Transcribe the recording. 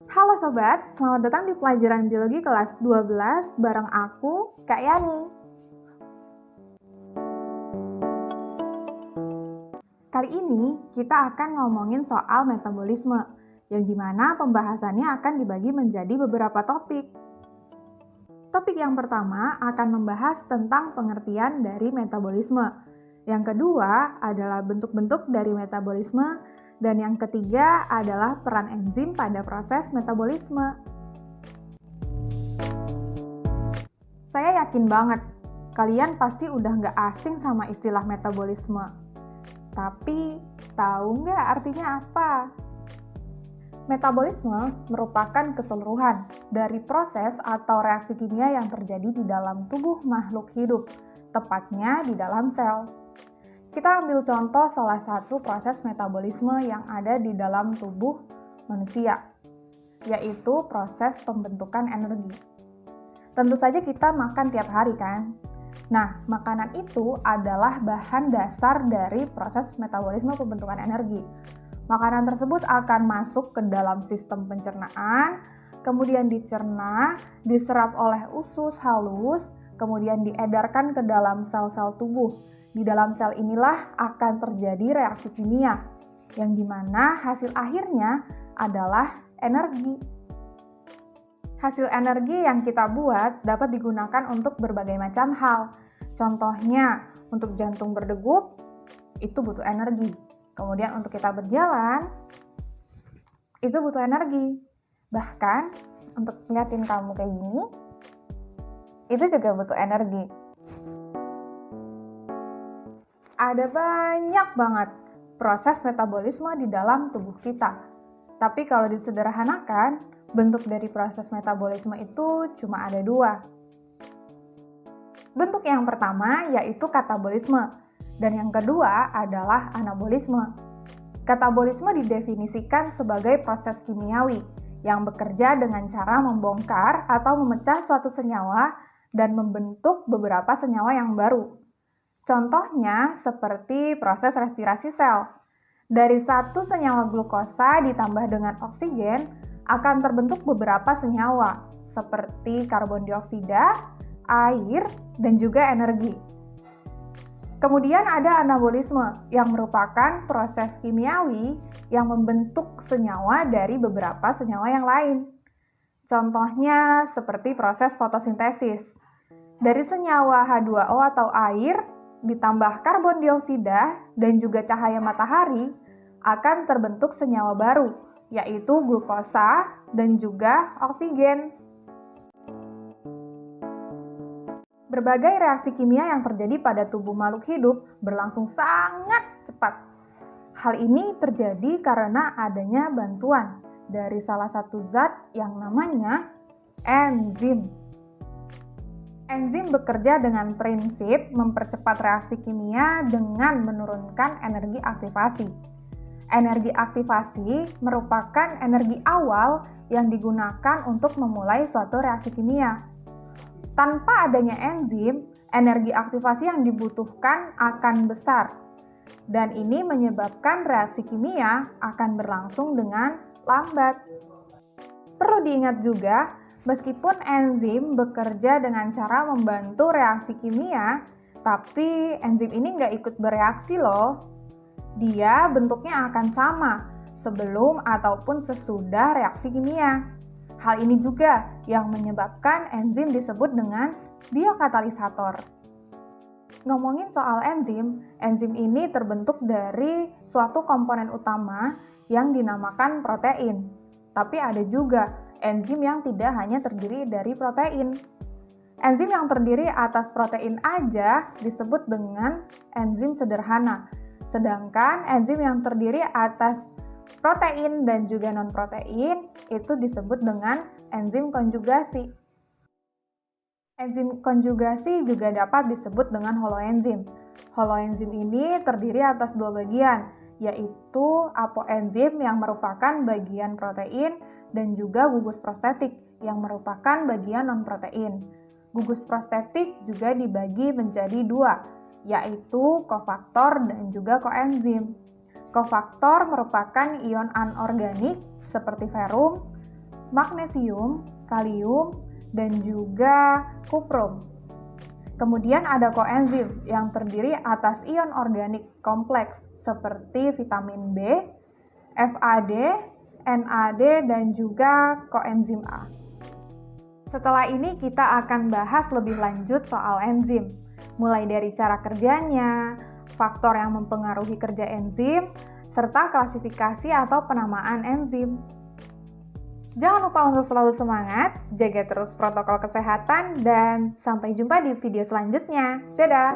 Halo sobat, selamat datang di pelajaran biologi kelas 12 bareng aku, Kak Yani. Kali ini kita akan ngomongin soal metabolisme, yang dimana pembahasannya akan dibagi menjadi beberapa topik. Topik yang pertama akan membahas tentang pengertian dari metabolisme. Yang kedua adalah bentuk-bentuk dari metabolisme, dan yang ketiga adalah peran enzim pada proses metabolisme. Saya yakin banget, kalian pasti udah nggak asing sama istilah metabolisme. Tapi, tahu nggak artinya apa? Metabolisme merupakan keseluruhan dari proses atau reaksi kimia yang terjadi di dalam tubuh makhluk hidup, tepatnya di dalam sel. Kita ambil contoh salah satu proses metabolisme yang ada di dalam tubuh manusia, yaitu proses pembentukan energi. Tentu saja kita makan tiap hari kan? Nah, makanan itu adalah bahan dasar dari proses metabolisme pembentukan energi. Makanan tersebut akan masuk ke dalam sistem pencernaan, kemudian dicerna, diserap oleh usus halus, kemudian diedarkan ke dalam sel-sel tubuh. Di dalam sel inilah akan terjadi reaksi kimia, yang dimana hasil akhirnya adalah energi. Hasil energi yang kita buat dapat digunakan untuk berbagai macam hal. Contohnya, untuk jantung berdegup, itu butuh energi. Kemudian untuk kita berjalan, itu butuh energi. Bahkan, untuk ngeliatin kamu kayak gini, itu juga butuh energi. Ada banyak banget proses metabolisme di dalam tubuh kita. Tapi kalau disederhanakan, bentuk dari proses metabolisme itu cuma ada dua. Bentuk yang pertama yaitu katabolisme, dan yang kedua adalah anabolisme. Katabolisme didefinisikan sebagai proses kimiawi yang bekerja dengan cara membongkar atau memecah suatu senyawa dan membentuk beberapa senyawa yang baru. Contohnya seperti proses respirasi sel. Dari satu senyawa glukosa ditambah dengan oksigen akan terbentuk beberapa senyawa seperti karbon dioksida, air, dan juga energi. Kemudian ada anabolisme yang merupakan proses kimiawi yang membentuk senyawa dari beberapa senyawa yang lain. Contohnya seperti proses fotosintesis. Dari senyawa H2O atau air ditambah karbon dioksida dan juga cahaya matahari akan terbentuk senyawa baru, yaitu glukosa dan juga oksigen. Berbagai reaksi kimia yang terjadi pada tubuh makhluk hidup berlangsung sangat cepat. Hal ini terjadi karena adanya bantuan dari salah satu zat yang namanya enzim. Enzim bekerja dengan prinsip mempercepat reaksi kimia dengan menurunkan energi aktivasi. Energi aktivasi merupakan energi awal yang digunakan untuk memulai suatu reaksi kimia. Tanpa adanya enzim, energi aktivasi yang dibutuhkan akan besar, dan ini menyebabkan reaksi kimia akan berlangsung dengan lambat. Perlu diingat juga, meskipun enzim bekerja dengan cara membantu reaksi kimia, tapi enzim ini nggak ikut bereaksi loh. Dia bentuknya akan sama sebelum ataupun sesudah reaksi kimia. Hal ini juga yang menyebabkan enzim disebut dengan biokatalisator. Ngomongin soal enzim, enzim ini terbentuk dari suatu komponen utama yang dinamakan protein. Tapi ada juga enzim yang tidak hanya terdiri dari protein. Enzim yang terdiri atas protein aja disebut dengan enzim sederhana. Sedangkan enzim yang terdiri atas protein dan juga non-protein itu disebut dengan enzim konjugasi. Enzim konjugasi juga dapat disebut dengan holoenzim. Holoenzim ini terdiri atas dua bagian, yaitu apoenzim yang merupakan bagian protein dan juga gugus prostetik yang merupakan bagian non-protein. Gugus prostetik juga dibagi menjadi dua, yaitu kofaktor dan juga koenzim. Kofaktor merupakan ion anorganik seperti ferum, magnesium, kalium, dan juga kuprum. Kemudian ada koenzim yang terdiri atas ion organik kompleks seperti vitamin B, FAD, NAD, dan juga koenzim A. Setelah ini kita akan bahas lebih lanjut soal enzim, mulai dari cara kerjanya, faktor yang mempengaruhi kerja enzim, serta klasifikasi atau penamaan enzim. Jangan lupa untuk selalu semangat, jaga terus protokol kesehatan, dan sampai jumpa di video selanjutnya. Dadah!